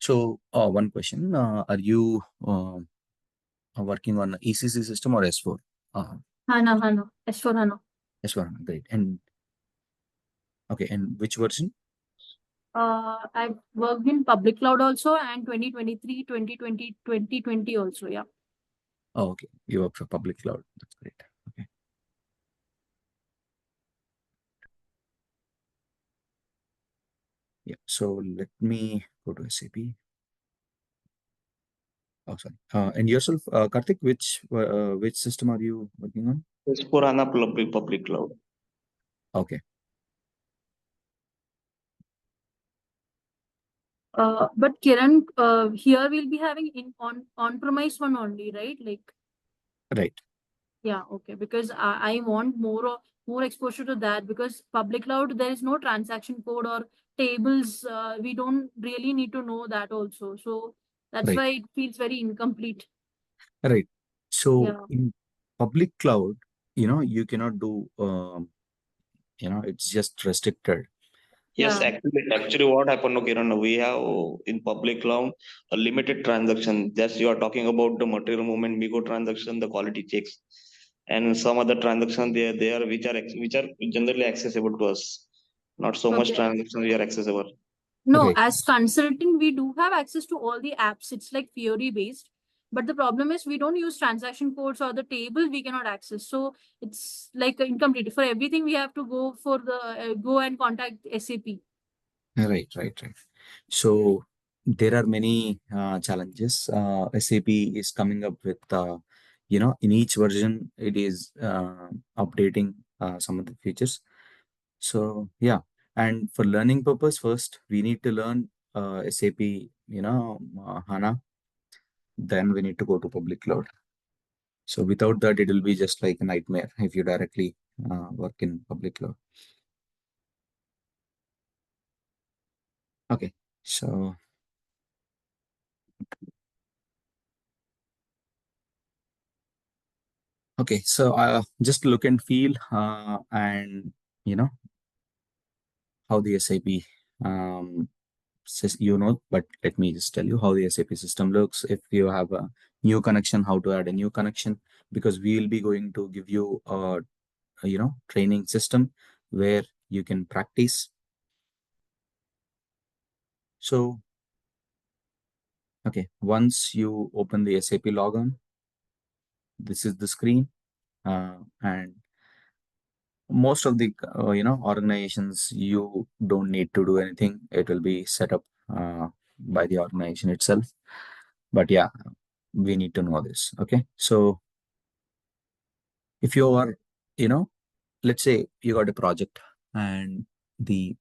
So one question, are you working on ECC system or S4? HANA, S4 HANA. S4, great. And okay, and which version? I've worked in public cloud also, and 2023, 2020, 2020 also. Yeah. Oh, okay. You work for public cloud. That's great. Okay. Yeah. So let me go to SAP. Oh, sorry. And yourself, Karthik, which system are you working on? S4 HANA public cloud. Okay. But Kiran, here we'll be having on-premise one only, right? Like, Right. yeah, okay. Because I want more exposure to that, because public cloud there is no transaction code or tables. We don't really need to know that also. So that's Right. why it feels very incomplete. Right. So Yeah. in public cloud, you cannot do, it's just restricted. Yes, Yeah. actually, what happened, no, Kiran, we have in public cloud a limited transaction. Just you are talking about the material movement, Migo transaction, the quality checks, and some other transaction there which are generally accessible to us. Not so much Okay. transactions we are accessible. No, Right. as consulting, we do have access to all the apps. It's like theory based. But the problem is we don't use transaction codes or the table we cannot access. So it's like incomplete. For everything, we have to go and contact SAP. Right. So there are many challenges. SAP is coming up with, in each version, it is updating some of the features. So yeah, and for learning purpose, first we need to learn SAP, HANA. Then we need to go to public cloud. So without that, it will be just like a nightmare if you directly work in public cloud. Okay, so just look and feel and how the SAP but let me just tell you how the SAP system looks. If you have a new connection, how to add a new connection, because we will be going to give you a training system where you can practice. So okay, once you open the SAP login, this is the screen, and most of the organizations, you don't need to do anything. It will be set up by the organization itself. But yeah, we need to know this. Okay, so if you are, let's say you got a project and the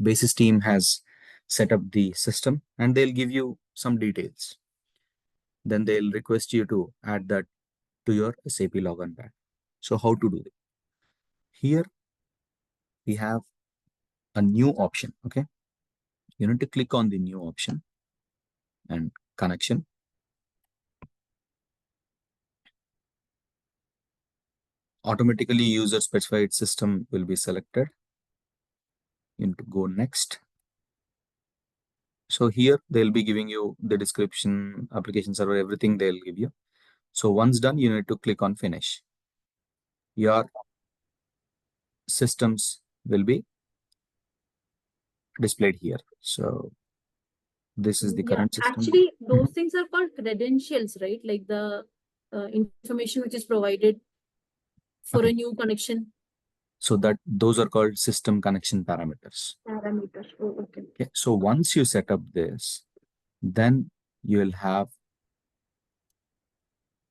basis team has set up the system and they'll give you some details. Then they'll request you to add that to your SAP login pad. So how to do it? Here we have a new option. Okay, you need to click on the new option and connection. Automatically user specified system will be selected. You need to go next. So here they'll be giving you the description, application server, everything they'll give you. So once done, you need to click on finish. Your systems will be displayed here. So this is the current system. Actually, those things are called credentials, right? Like the information which is provided for a new connection. So those are called system connection parameters. Oh, okay. Okay. So once you set up this, then you will have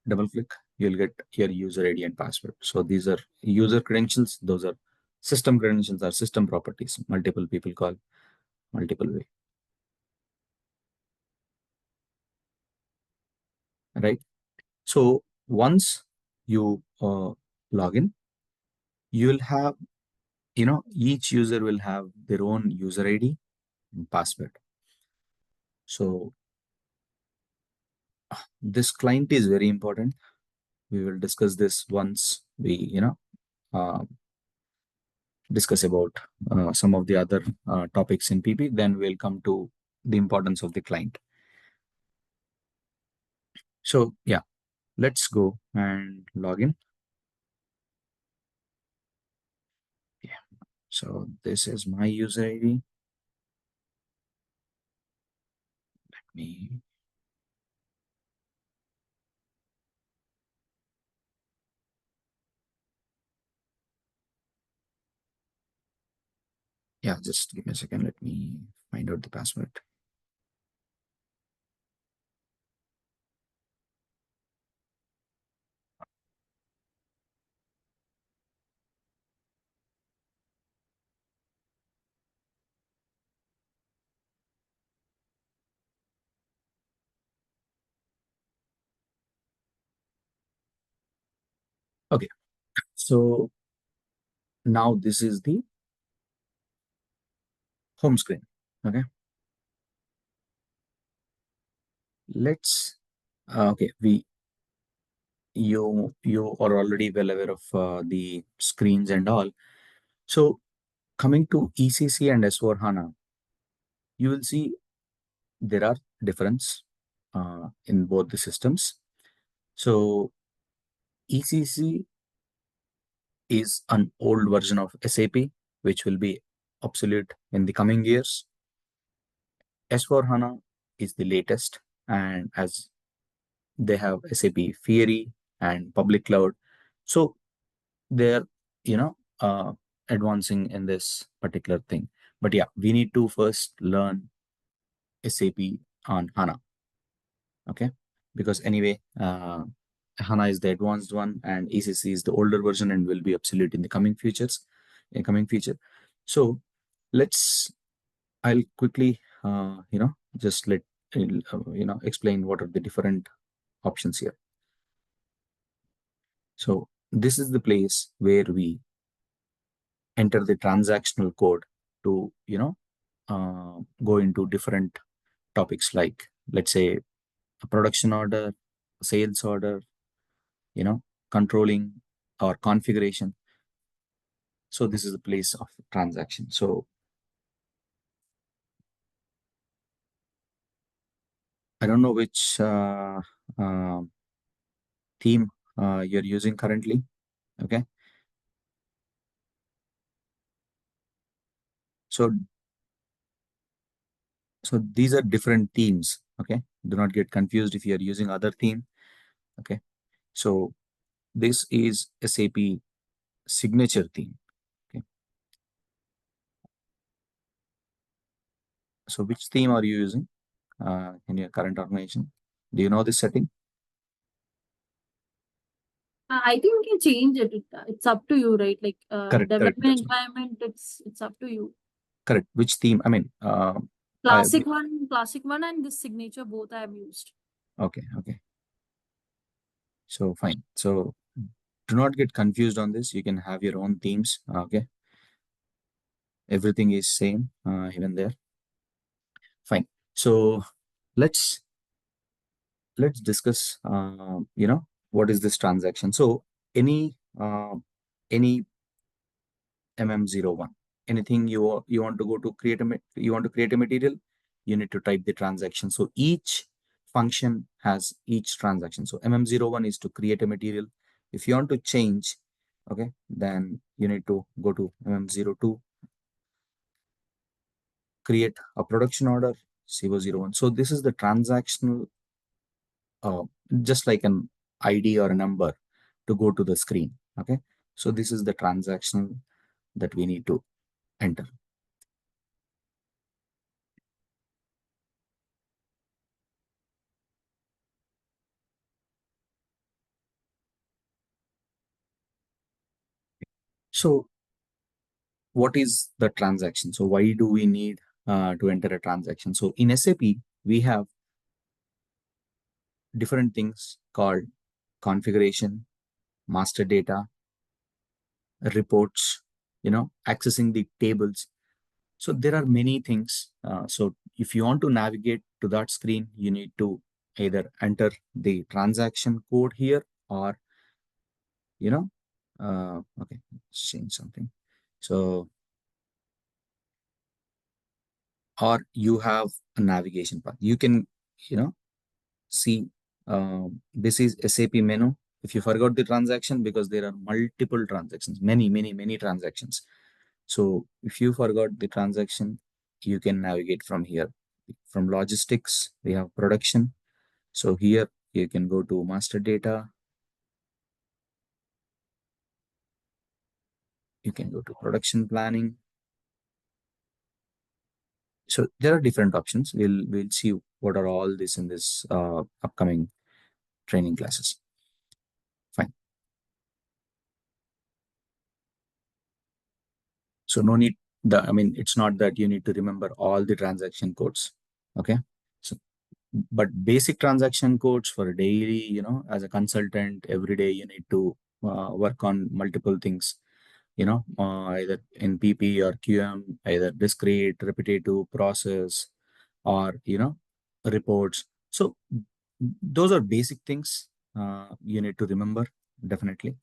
double click, you'll get your user ID and password. So these are user credentials. Those are system credentials, are system properties. Multiple people call multiple way. Right. So once you log in, you will have, each user will have their own user ID and password. So this client is very important. We will discuss this once we, uh, discuss about some of the other topics in PP. Then we'll come to the importance of the client. So yeah, let's go and log in. Yeah. So this is my user ID. Let me. Yeah, just give me a second. Let me find out the password. Okay. So now this is the home screen. Okay. Let's. Okay. You are already well aware of the screens and all. So coming to ECC and S4 HANA, you will see there are difference in both the systems. So ECC is an old version of SAP, which will be obsolete in the coming years. S4 HANA is the latest, and as they have SAP Fiori and public cloud, so they're you know uh, advancing in this particular thing. But yeah, we need to first learn SAP on HANA. Okay, because anyway, HANA is the advanced one and ECC is the older version and will be obsolete in the coming future. So let's I'll quickly just let explain what are the different options here. So this is the place where we enter the transactional code to go into different topics, like let's say a production order, a sales order, controlling or configuration. So this is the place of transaction. So I don't know which uh, theme you're using currently. Okay. So these are different themes. Okay. Do not get confused if you are using other theme. Okay. So this is SAP signature theme. Okay. So which theme are you using in your current organization? Do you know this setting? I think you can change it. It's up to you, right? Like Correct. development That's environment, it's up to you. correct. Which theme? I mean, Classic one, and this signature both I have used. okay. So fine. So do not get confused on this. You can have your own themes. Okay. Everything is same even there. Fine. So let's discuss. What is this transaction? So any MM01, anything you want to go to create you want to create a material, you need to type the transaction. So each function has each transaction. So MM01 is to create a material. If you want to change, okay, then you need to go to MM02, create a production order, CO01. So this is the transactional, uh, just like an ID or a number to go to the screen. Okay. So this is the transactional that we need to enter. So what is the transaction? So why do we need to enter a transaction? So in SAP, we have different things called configuration, master data, reports, accessing the tables. So there are many things. So if you want to navigate to that screen, you need to either enter the transaction code here or, okay, let's change something. So or you have a navigation path. You can, see, this is SAP menu. If you forgot the transaction, because there are multiple transactions, many transactions. So if you forgot the transaction, you can navigate from here. From logistics, we have production. So here you can go to master data. You can go to production planning. So there are different options. We'll see what are all this in this upcoming training classes. Fine. So no need it's not that you need to remember all the transaction codes. Okay. So, but basic transaction codes for daily, as a consultant, every day you need to work on multiple things, either in PP or QM, either discrete, repetitive, process, or, reports. So those are basic things you need to remember, definitely.